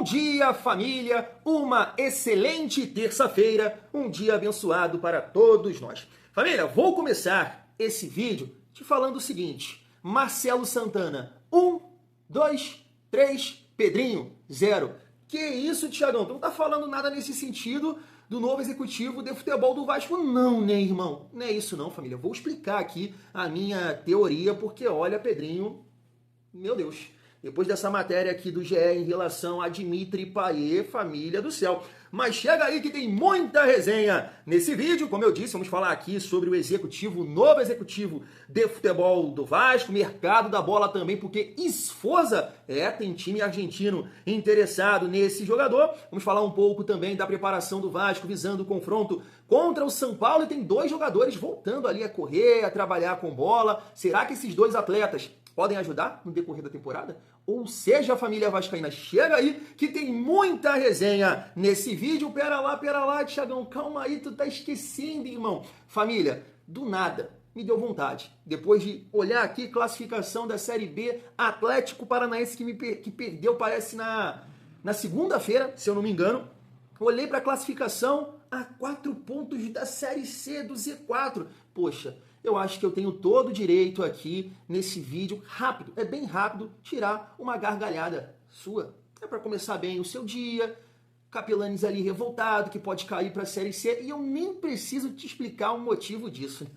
Bom dia, família! Uma excelente terça-feira, um dia abençoado para todos nós. Família, vou começar esse vídeo te falando o seguinte: Marcelo Santana, 1, 2, 3, Pedrinho, 0. Que isso, Thiagão? Tu não tá falando nada nesse sentido do novo executivo de futebol do Vasco? Não, né, irmão? Não é isso não, família. Vou explicar aqui a minha teoria, porque olha, Pedrinho, meu Deus, depois dessa matéria aqui do GE em relação a Dimitri Payet, família do céu. Mas chega aí que tem muita resenha nesse vídeo. Como eu disse, vamos falar aqui sobre o executivo, o novo executivo de futebol do Vasco, mercado da bola também, porque Esforza, tem time argentino interessado nesse jogador. Vamos falar um pouco também da preparação do Vasco, visando o confronto contra o São Paulo. E tem dois jogadores voltando ali a correr, a trabalhar com bola. Será que esses dois atletas podem ajudar no decorrer da temporada? Ou seja, a família vascaína, chega aí que tem muita resenha nesse vídeo. Pera lá, Thiagão, calma aí, tu tá esquecendo, irmão. Família, do nada, me deu vontade. Depois de olhar aqui, classificação da Série B, Atlético Paranaense que perdeu, parece na segunda-feira, se eu não me engano. Olhei para a classificação a 4 pontos da Série C, do Z4. Poxa, eu acho que eu tenho todo o direito aqui, nesse vídeo, rápido, é bem rápido, tirar uma gargalhada sua. É para começar bem o seu dia, Capelanes ali revoltado, que pode cair para a Série C, e eu nem preciso te explicar o motivo disso.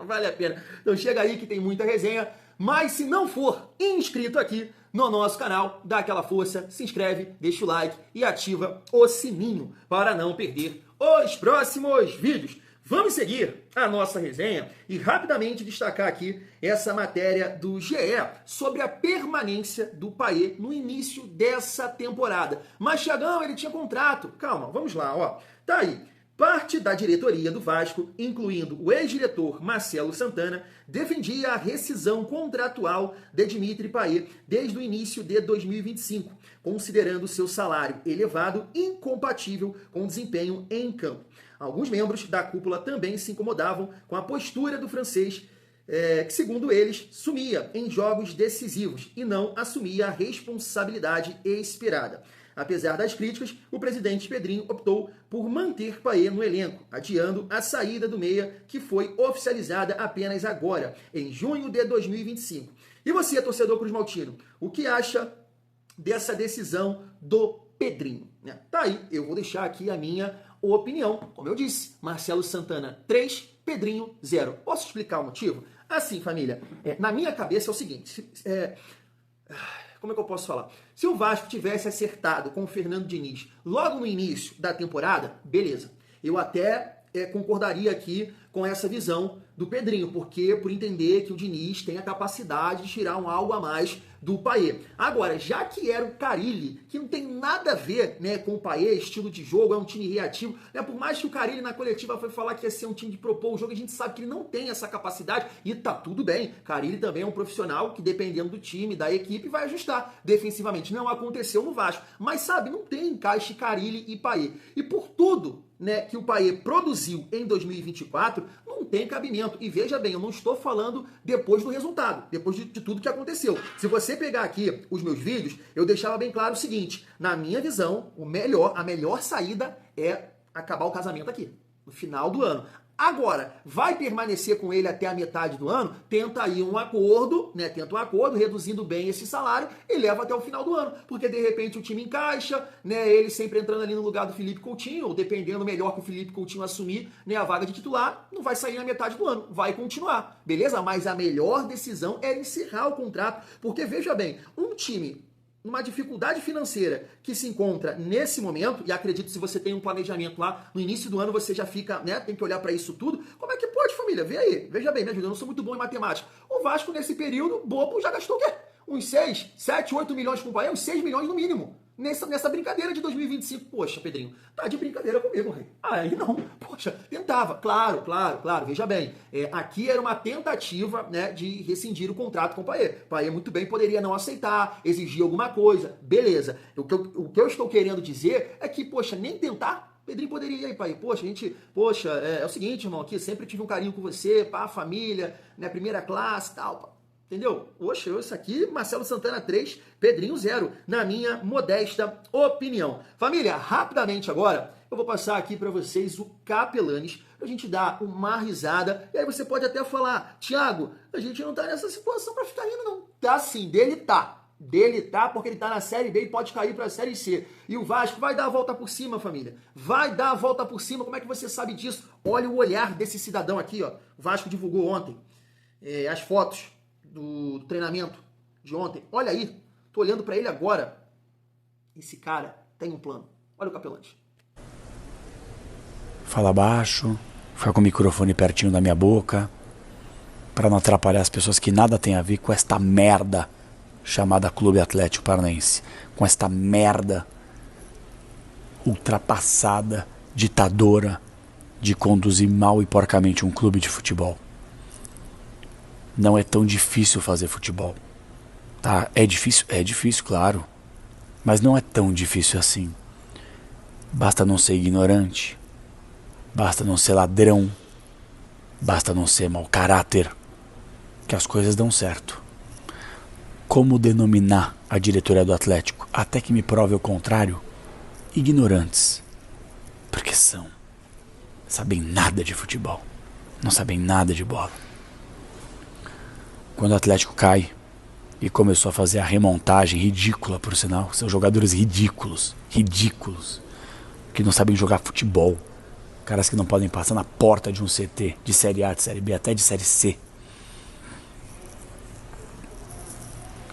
Vale a pena. Então chega aí que tem muita resenha, mas se não for inscrito aqui no nosso canal, dá aquela força, se inscreve, deixa o like e ativa o sininho para não perder os próximos vídeos. Vamos seguir a nossa resenha e rapidamente destacar aqui essa matéria do GE sobre a permanência do Payet no início dessa temporada. Mas, Thiagão, ele tinha contrato. Calma, vamos lá, ó. Tá aí. Parte da diretoria do Vasco, incluindo o ex-diretor Marcelo Santana, defendia a rescisão contratual de Dimitri Payet desde o início de 2025, considerando seu salário elevado incompatível com o desempenho em campo. Alguns membros da cúpula também se incomodavam com a postura do francês, que, segundo eles, sumia em jogos decisivos e não assumia a responsabilidade esperada. Apesar das críticas, o presidente Pedrinho optou por manter Payet no elenco, adiando a saída do meia, que foi oficializada apenas agora, em junho de 2025. E você, torcedor cruzmaltino, o que acha dessa decisão do Pedrinho? Tá aí, eu vou deixar aqui a minha opinião. Como eu disse, Marcelo Santana 3, Pedrinho 0. Posso explicar o motivo? Assim, família, na minha cabeça é o seguinte, como é que eu posso falar? Se o Vasco tivesse acertado com o Fernando Diniz logo no início da temporada, beleza. Eu até concordaria aqui com essa visão do Pedrinho, porque por entender que o Diniz tem a capacidade de tirar um algo a mais do Payet. Agora, já que era o Carille, que não tem nada a ver, né, com o Payet, estilo de jogo, é um time reativo, né, por mais que o Carille na coletiva foi falar que ia ser um time de propor o jogo, a gente sabe que ele não tem essa capacidade e tá tudo bem. Carille também é um profissional que, dependendo do time, da equipe, vai ajustar defensivamente. Não aconteceu no Vasco, mas sabe, não tem encaixe Carille e Payet. E por tudo, né, que o Payet produziu em 2024, não tem cabimento. E veja bem, eu não estou falando depois do resultado, depois de tudo que aconteceu. Se você pegar aqui os meus vídeos, eu deixava bem claro o seguinte: na minha visão, a melhor saída é acabar o casamento aqui, no final do ano. Agora, vai permanecer com ele até a metade do ano? Tenta aí um acordo, né? Tenta um acordo, reduzindo bem esse salário e leva até o final do ano. Porque, de repente, o time encaixa, né? Ele sempre entrando ali no lugar do Felipe Coutinho, ou dependendo melhor que o Felipe Coutinho assumir, né, a vaga de titular, não vai sair na metade do ano, vai continuar, beleza? Mas a melhor decisão é encerrar o contrato, porque, veja bem, um time numa dificuldade financeira que se encontra nesse momento, e acredito que se você tem um planejamento lá, no início do ano você já fica, né, tem que olhar para isso tudo. Como é que pode, família? Vê aí, veja bem, me ajuda, eu não sou muito bom em matemática. O Vasco, nesse período, bobo, já gastou o quê? Uns 6, 7, 8 milhões com o Payet, uns 6 milhões no mínimo. Nessa brincadeira de 2025. Poxa, Pedrinho, tá de brincadeira comigo, rei. Aí não, poxa, tentava. Claro, veja bem, aqui era uma tentativa, né, de rescindir o contrato com o Payet. Payet muito bem poderia não aceitar, exigir alguma coisa, beleza. O que eu estou querendo dizer é que, poxa, nem tentar, Pedrinho poderia ir, pai. Poxa, é o seguinte, irmão, aqui sempre tive um carinho com você, pá, família, né, primeira classe e tal, pá. Entendeu? Oxe, isso aqui, Marcelo Santana 3, Pedrinho 0, na minha modesta opinião. Família, rapidamente agora, eu vou passar aqui para vocês o Capelanes, pra gente dar uma risada, e aí você pode até falar, Thiago, a gente não tá nessa situação para ficar rindo não. Tá sim, dele tá. Dele tá, porque ele tá na Série B e pode cair pra Série C. E o Vasco vai dar a volta por cima, família. Vai dar a volta por cima, como é que você sabe disso? Olha o olhar desse cidadão aqui, ó. O Vasco divulgou ontem as fotos do treinamento de ontem. Olha aí, tô olhando pra ele agora. Esse cara tem um plano. Olha o Capelante. Fala baixo, fica com o microfone pertinho da minha boca, pra não atrapalhar as pessoas que nada tem a ver com esta merda chamada Clube Atlético Paranaense, com esta merda ultrapassada, ditadora, de conduzir mal e porcamente um clube de futebol. Não é tão difícil fazer futebol, tá? É difícil, claro, mas não é tão difícil assim. Basta não ser ignorante, basta não ser ladrão, basta não ser mau caráter, que as coisas dão certo. Como denominar a diretoria do Atlético? Até que me prove o contrário, ignorantes. Porque sabem nada de futebol, não sabem nada de bola. Quando o Atlético cai e começou a fazer a remontagem ridícula, por sinal, são jogadores ridículos, que não sabem jogar futebol, caras que não podem passar na porta de um CT, de Série A, de Série B, até de Série C.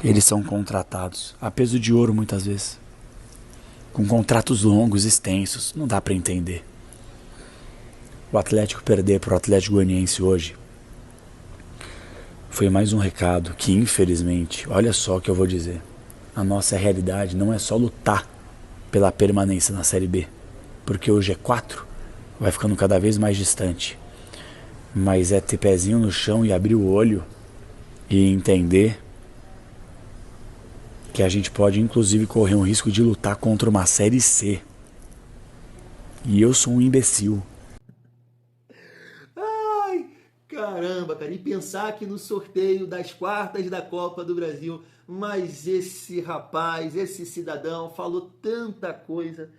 Eles são contratados a peso de ouro muitas vezes, com contratos longos, extensos, não dá pra entender. O Atlético perder pro Atlético Goianiense hoje foi mais um recado que, infelizmente, olha só o que eu vou dizer, a nossa realidade não é só lutar pela permanência na Série B, porque o G4 vai ficando cada vez mais distante, mas é ter pezinho no chão e abrir o olho e entender que a gente pode inclusive correr um risco de lutar contra uma Série C. E eu sou um imbecil. Ai, caramba, cara. E pensar que no sorteio das quartas da Copa do Brasil, mas esse rapaz, esse cidadão falou tanta coisa,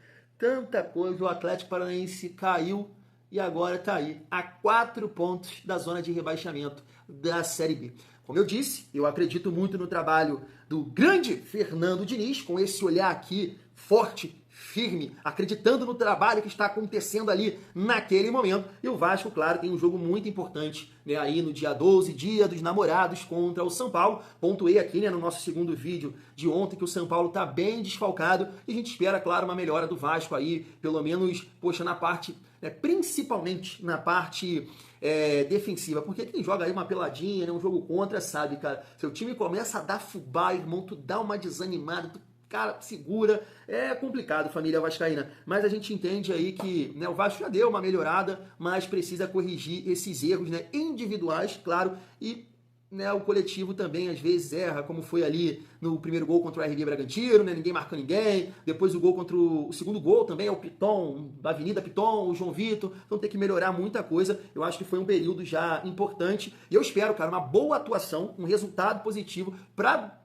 o Atlético Paranaense caiu e agora tá aí, a 4 pontos da zona de rebaixamento da Série B. Como eu disse, eu acredito muito no trabalho do grande Fernando Diniz, com esse olhar aqui forte, firme, acreditando no trabalho que está acontecendo ali naquele momento. E o Vasco, claro, tem um jogo muito importante, né, aí no dia 12, dia dos namorados, contra o São Paulo. Pontuei aqui, né, no nosso segundo vídeo de ontem que o São Paulo está bem desfalcado e a gente espera, claro, uma melhora do Vasco aí, pelo menos, poxa, na parte, né, principalmente na parte defensiva, porque quem joga aí uma peladinha, né, um jogo contra, sabe, cara, seu time começa a dar fubá, irmão, tu dá uma desanimada, tu, cara, segura, é complicado, família vascaína, mas a gente entende aí que, né, o Vasco já deu uma melhorada, mas precisa corrigir esses erros, né, individuais, claro, e, né, o coletivo também às vezes erra, como foi ali no primeiro gol contra o RB Bragantino, né, ninguém marcou ninguém, depois o gol contra o segundo gol também é o Piton, da Avenida Piton, o João Vitor, então tem que melhorar muita coisa. Eu acho que foi um período já importante e eu espero, cara, uma boa atuação, um resultado positivo para,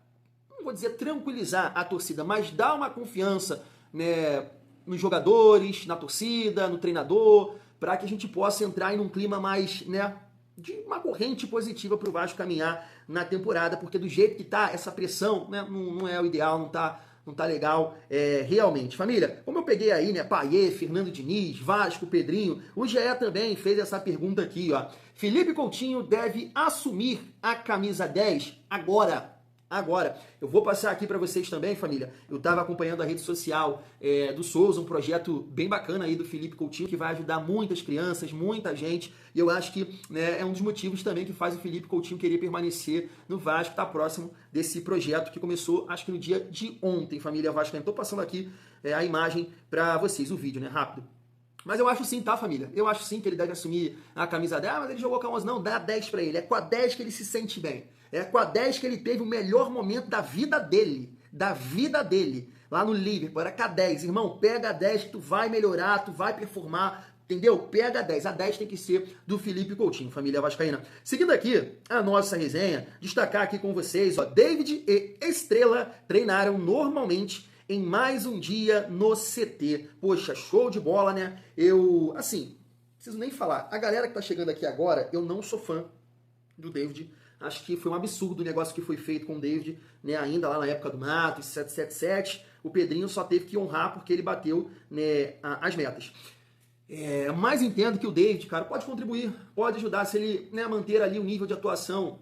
não vou dizer tranquilizar a torcida, mas dar uma confiança, né, nos jogadores, na torcida, no treinador, para que a gente possa entrar em um clima mais, né, de uma corrente positiva para o Vasco caminhar na temporada, porque do jeito que tá, essa pressão, né, não é o ideal, não tá legal realmente. Família, como eu peguei aí, né, Paiê, Fernando Diniz, Vasco, Pedrinho, o GE também fez essa pergunta aqui, ó. Felipe Coutinho deve assumir a camisa 10 agora. Eu vou passar aqui para vocês também, família. Eu estava acompanhando a rede social do Souza, um projeto bem bacana aí do Felipe Coutinho, que vai ajudar muitas crianças, muita gente. E eu acho que, né, é um dos motivos também que faz o Felipe Coutinho querer permanecer no Vasco, tá próximo desse projeto que começou, acho que no dia de ontem, família Vasco. Estou passando aqui a imagem para vocês, o vídeo, né, rápido. Mas eu acho sim, tá, família? Eu acho sim que ele deve assumir a camisa 10, mas ele jogou com a 11, não, dá 10 pra ele. É com a 10 que ele se sente bem. É com a 10 que ele teve o melhor momento da vida dele. Lá no Liverpool, era com a 10. Irmão, pega a 10 que tu vai melhorar, tu vai performar. Entendeu? Pega a 10. A 10 tem que ser do Felipe Coutinho, família vascaína. Seguindo aqui a nossa resenha, destacar aqui com vocês, ó, David e Estrela treinaram normalmente em mais um dia no CT. Poxa, show de bola, né? Assim, preciso nem falar. A galera que tá chegando aqui agora, eu não sou fã do David. Acho que foi um absurdo o negócio que foi feito com o David, né? Ainda lá na época do Mato, 777. O Pedrinho só teve que honrar porque ele bateu, né, as metas. Mas entendo que o David, cara, pode contribuir, pode ajudar. Se ele, né, manter ali o nível de atuação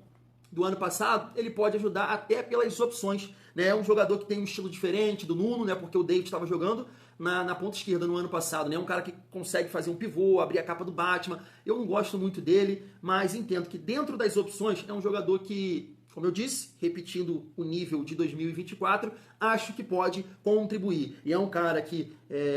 do ano passado, ele pode ajudar até pelas opções, né? É um jogador que tem um estilo diferente do Nuno, né? Porque o David estava jogando na ponta esquerda no ano passado, né? Um cara que consegue fazer um pivô, abrir a capa do Batman. Eu não gosto muito dele, mas entendo que dentro das opções é um jogador que, como eu disse, repetindo o nível de 2024, acho que pode contribuir. E é um cara que,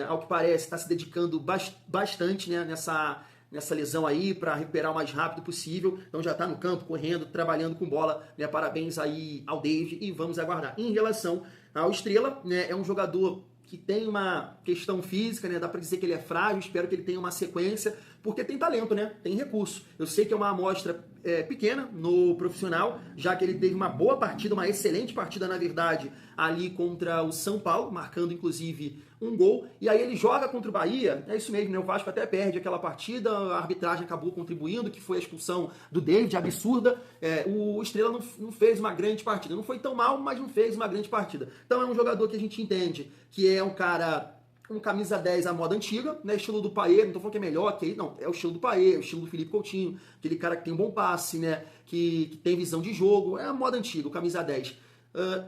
ao que parece, está se dedicando bastante, né, nessa lesão aí, para recuperar o mais rápido possível. Então já está no campo, correndo, trabalhando com bola, né? Parabéns aí ao David e vamos aguardar. Em relação ao Estrela, né, é um jogador que tem uma questão física, né? Dá para dizer que ele é frágil, espero que ele tenha uma sequência, porque tem talento, né? Tem recurso. Eu sei que é uma amostra pequena no profissional, já que ele teve uma boa partida, uma excelente partida, na verdade, ali contra o São Paulo, marcando inclusive um gol, e aí ele joga contra o Bahia, é isso mesmo, né? O Vasco até perde aquela partida, a arbitragem acabou contribuindo, que foi a expulsão do David, absurda. O Estrela não fez uma grande partida, não foi tão mal, mas não fez uma grande partida. Então é um jogador que a gente entende que é um cara, um camisa 10 à moda antiga, né? Estilo do Paê, não tô falando que é melhor que ele, não, é o estilo do Paê, é o estilo do Felipe Coutinho, aquele cara que tem um bom passe, né? Que tem visão de jogo, é a moda antiga, o camisa 10.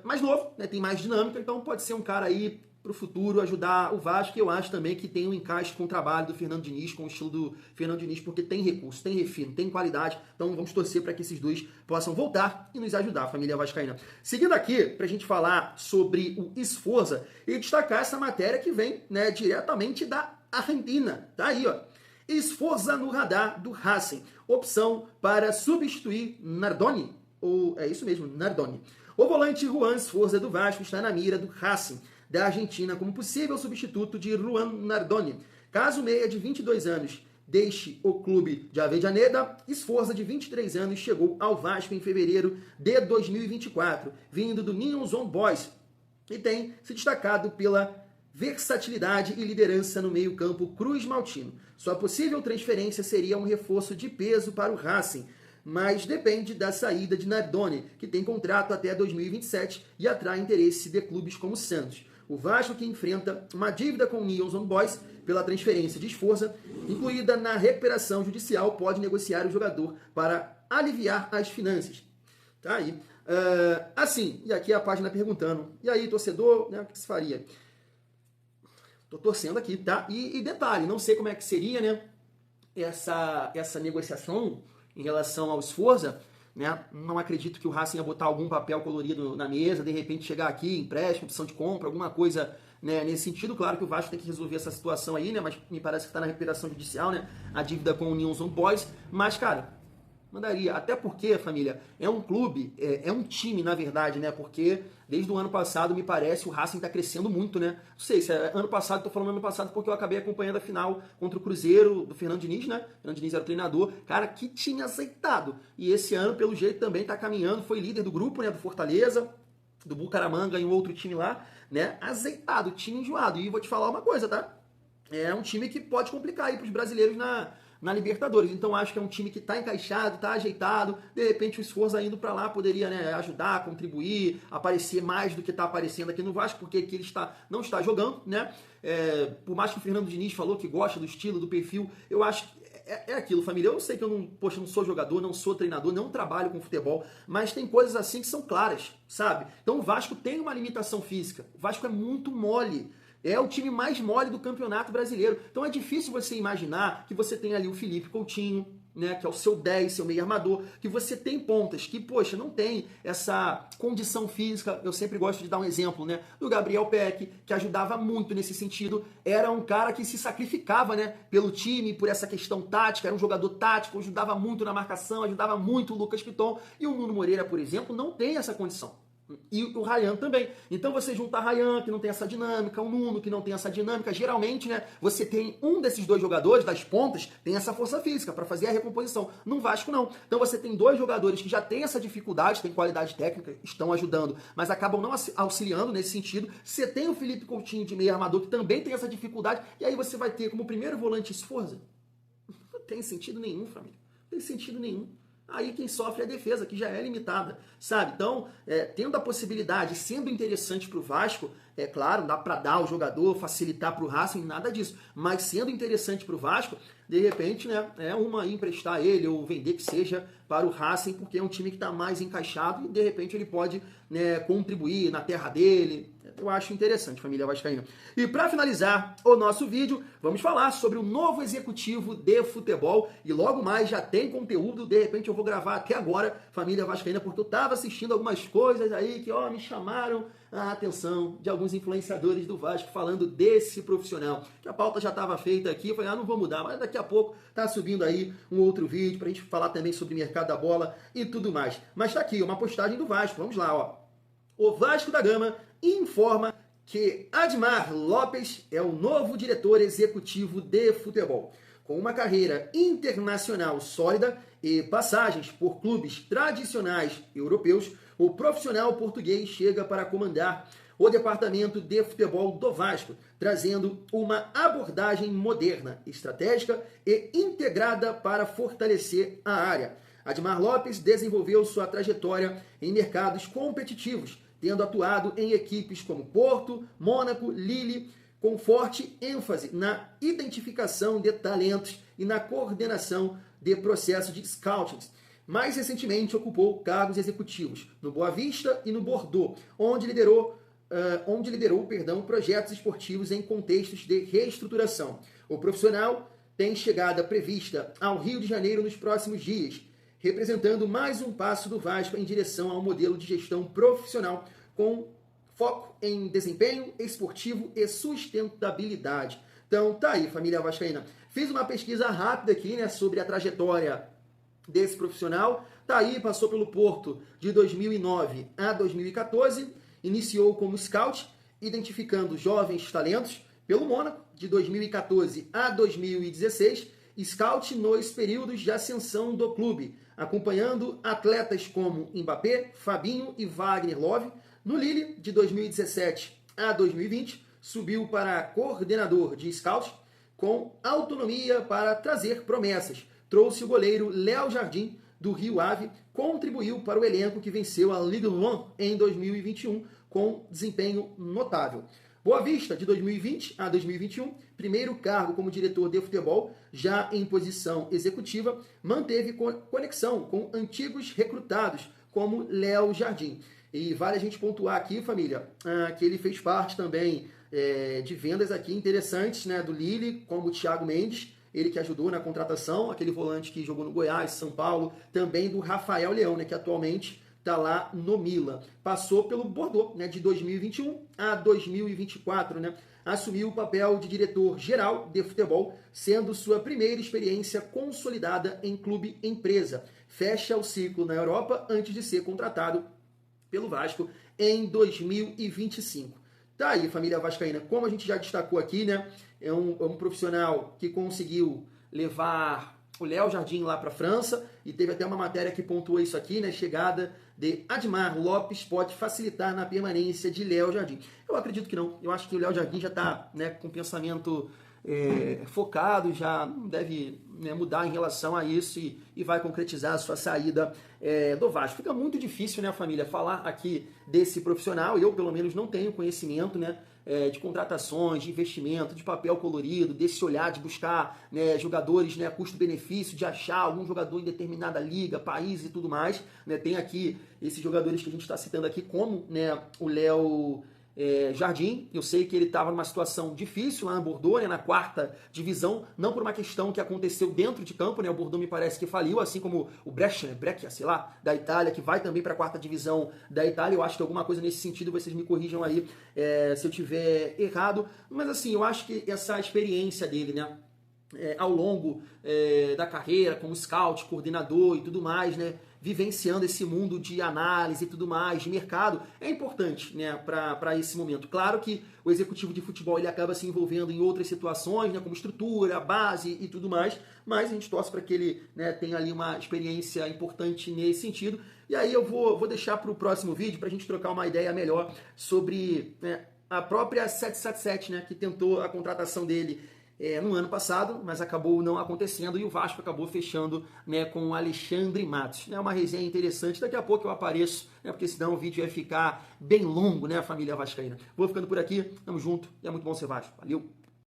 Mais novo, né? Tem mais dinâmica, então pode ser um cara aí para o futuro ajudar o Vasco. Eu acho também que tem um encaixe com o trabalho do Fernando Diniz, com o estilo do Fernando Diniz, porque tem recurso, tem refino, tem qualidade. Então vamos torcer para que esses dois possam voltar e nos ajudar, família vascaína. Seguindo aqui, para a gente falar sobre o Sforza e destacar essa matéria que vem, né, diretamente da Argentina. Tá aí, ó. Sforza no radar do Racing. Opção para substituir Nardoni. Ou é isso mesmo, Nardoni. O volante Juan Sforza do Vasco está na mira do Racing da Argentina como possível substituto de Juan Nardoni. Caso meia de 22 anos deixe o clube de Avellaneda, Sforza, de 23 anos, chegou ao Vasco em fevereiro de 2024, vindo do Newell's Old Boys, e tem se destacado pela versatilidade e liderança no meio-campo cruz-maltino. Sua possível transferência seria um reforço de peso para o Racing, mas depende da saída de Nardoni, que tem contrato até 2027 e atrai interesse de clubes como Santos. O Vasco, que enfrenta uma dívida com o Newell's Old Boys pela transferência de Sforza, incluída na recuperação judicial, pode negociar o jogador para aliviar as finanças. Tá aí. Assim, e aqui a página perguntando, e aí, torcedor, né, o que se faria? Tô torcendo aqui, tá? E detalhe, não sei como é que seria, né, essa negociação em relação ao Sforza, né? Não acredito que o Racing ia botar algum papel colorido na mesa, de repente chegar aqui, empréstimo, opção de compra, alguma coisa, né, nesse sentido. Claro que o Vasco tem que resolver essa situação aí, né? Mas me parece que está na recuperação judicial, né? A dívida com o Newell's Old Boys. Mas, cara, mandaria. Até porque, família, é um clube, é um time, na verdade, né? Porque desde o ano passado, me parece, o Racing tá crescendo muito, né? Não sei se é ano passado, tô falando ano passado porque eu acabei acompanhando a final contra o Cruzeiro, do Fernando Diniz, né? O Fernando Diniz era o treinador. Cara, que tinha aceitado. E esse ano, pelo jeito, também tá caminhando. Foi líder do grupo, né? Do Fortaleza, do Bucaramanga e um outro time lá, né? Azeitado, time enjoado. E vou te falar uma coisa, tá? É um time que pode complicar aí pros brasileiros na Libertadores. Então acho que é um time que está encaixado, está ajeitado. De repente o Sforza indo para lá poderia, né, ajudar, contribuir, aparecer mais do que está aparecendo aqui no Vasco, porque aqui ele não está jogando, né? Por mais que o Fernando Diniz falou que gosta do estilo, do perfil, eu acho que é aquilo, família. Eu sei que eu não sou jogador, não sou treinador, não trabalho com futebol, mas tem coisas assim que são claras, sabe? Então o Vasco tem uma limitação física. O Vasco é muito mole. É o time mais mole do Campeonato Brasileiro. Então é difícil você imaginar que você tem ali o Felipe Coutinho, né, que é o seu 10, seu meio armador, que você tem pontas que, poxa, não tem essa condição física. Eu sempre gosto de dar um exemplo, né, do Gabriel Peck, que ajudava muito nesse sentido. Era um cara que se sacrificava, né, pelo time, por essa questão tática, era um jogador tático, ajudava muito na marcação, ajudava muito o Lucas Piton. E o Nuno Moreira, por exemplo, não tem essa condição. E o Ryan também. Então você junta Ryan, que não tem essa dinâmica, o Nuno, que não tem essa dinâmica. Geralmente, né, você tem um desses dois jogadores, das pontas, tem essa força física para fazer a recomposição. No Vasco, não. Então você tem dois jogadores que já têm essa dificuldade, têm qualidade técnica, estão ajudando, mas acabam não auxiliando nesse sentido. Você tem o Felipe Coutinho de meio armador, que também tem essa dificuldade, e aí você vai ter como primeiro volante Sforza. Não tem sentido nenhum, família. Não tem sentido nenhum. Aí quem sofre é a defesa, que já é limitada, sabe? Então, tendo a possibilidade, sendo interessante para o Vasco, é claro, dá para dar o jogador, facilitar para o Racing, nada disso. Mas sendo interessante para o Vasco, de repente, né, é uma emprestar ele ou vender que seja para o Racing, porque é um time que está mais encaixado e de repente ele pode, né, contribuir na terra dele. Eu acho interessante, família vascaína. E para finalizar o nosso vídeo, vamos falar sobre o novo executivo de futebol. E logo mais já tem conteúdo, de repente eu vou gravar até agora, família vascaína, porque eu estava assistindo algumas coisas aí que me chamaram a atenção de alguns influenciadores do Vasco falando desse profissional. Que a pauta já estava feita aqui, eu falei, não vou mudar, mas daqui a pouco tá subindo aí um outro vídeo pra gente falar também sobre o mercado da bola e tudo mais. Mas tá aqui, uma postagem do Vasco, vamos lá, ó. O Vasco da Gama informa que Admar Lopes é o novo diretor executivo de futebol. Com uma carreira internacional sólida e passagens por clubes tradicionais europeus, o profissional português chega para comandar o departamento de futebol do Vasco, trazendo uma abordagem moderna, estratégica e integrada para fortalecer a área. Admar Lopes desenvolveu sua trajetória em mercados competitivos, tendo atuado em equipes como Porto, Mônaco, Lille, com forte ênfase na identificação de talentos e na coordenação de processos de scouting. Mais recentemente ocupou cargos executivos no Boa Vista e no Bordeaux, onde liderou projetos esportivos em contextos de reestruturação. O profissional tem chegada prevista ao Rio de Janeiro nos próximos dias, representando mais um passo do Vasco em direção ao modelo de gestão profissional com foco em desempenho esportivo e sustentabilidade. Então, tá aí, família vascaína. Fiz uma pesquisa rápida aqui, né, sobre a trajetória desse profissional. Tá aí, passou pelo Porto de 2009 a 2014, iniciou como scout, identificando jovens talentos, pelo Mônaco, de 2014 a 2016, scout nos períodos de ascensão do clube, acompanhando atletas como Mbappé, Fabinho e Wagner Love. No Lille, de 2017 a 2020, subiu para coordenador de scout, com autonomia para trazer promessas. Trouxe o goleiro Léo Jardim, do Rio Ave, contribuiu para o elenco que venceu a Ligue 1 em 2021, com desempenho notável. Boa Vista, de 2020 a 2021, primeiro cargo como diretor de futebol, já em posição executiva, manteve conexão com antigos recrutados, como Léo Jardim. E vale a gente pontuar aqui, família, que ele fez parte também de vendas aqui interessantes, né, do Lille, como o Thiago Mendes, ele que ajudou na contratação, aquele volante que jogou no Goiás, São Paulo, também do Rafael Leão, né, que atualmente está lá no Milan. Passou pelo Bordeaux, né, de 2021 a 2024, né, assumiu o papel de diretor-geral de futebol, sendo sua primeira experiência consolidada em clube-empresa. Fecha o ciclo na Europa antes de ser contratado pelo Vasco em 2025. Tá aí, família vascaína, como a gente já destacou aqui, né, é um profissional que conseguiu levar o Léo Jardim lá para a França, e teve até uma matéria que pontuou isso aqui, né, chegada de Admar Lopes pode facilitar na permanência de Léo Jardim. Eu acredito que não, eu acho que o Léo Jardim já está, né, com pensamento focado, já não deve, né, mudar em relação a isso e vai concretizar a sua saída do Vasco. Fica muito difícil, né, família, falar aqui desse profissional. Eu, pelo menos, não tenho conhecimento, né, de contratações, de investimento, de papel colorido, desse olhar de buscar, né, jogadores, né, custo-benefício, de achar algum jogador em determinada liga, país e tudo mais. Né, tem aqui esses jogadores que a gente está citando aqui, como, né, o Léo Jardim. Eu sei que ele estava numa situação difícil lá na Bordeaux, né, na 4ª divisão, não por uma questão que aconteceu dentro de campo, né, o Bordeaux me parece que faliu, assim como o Brescia, sei lá, da Itália, que vai também para a 4ª divisão da Itália. Eu acho que alguma coisa nesse sentido, vocês me corrijam aí se eu tiver errado, mas assim, eu acho que essa experiência dele, né, ao longo da carreira, como scout, coordenador e tudo mais, né, vivenciando esse mundo de análise e tudo mais, de mercado, é importante, né, para esse momento. Claro que o executivo de futebol ele acaba se envolvendo em outras situações, né, como estrutura, base e tudo mais, mas a gente torce para que ele, né, tenha ali uma experiência importante nesse sentido. E aí eu vou deixar para o próximo vídeo para a gente trocar uma ideia melhor sobre, né, a própria 777, né, que tentou a contratação dele no ano passado, mas acabou não acontecendo e o Vasco acabou fechando, né, com o Alexandre Matos. É uma resenha interessante, daqui a pouco eu apareço, né, porque senão o vídeo vai ficar bem longo, né, família vascaína. Vou ficando por aqui, tamo junto e é muito bom ser Vasco. Valeu!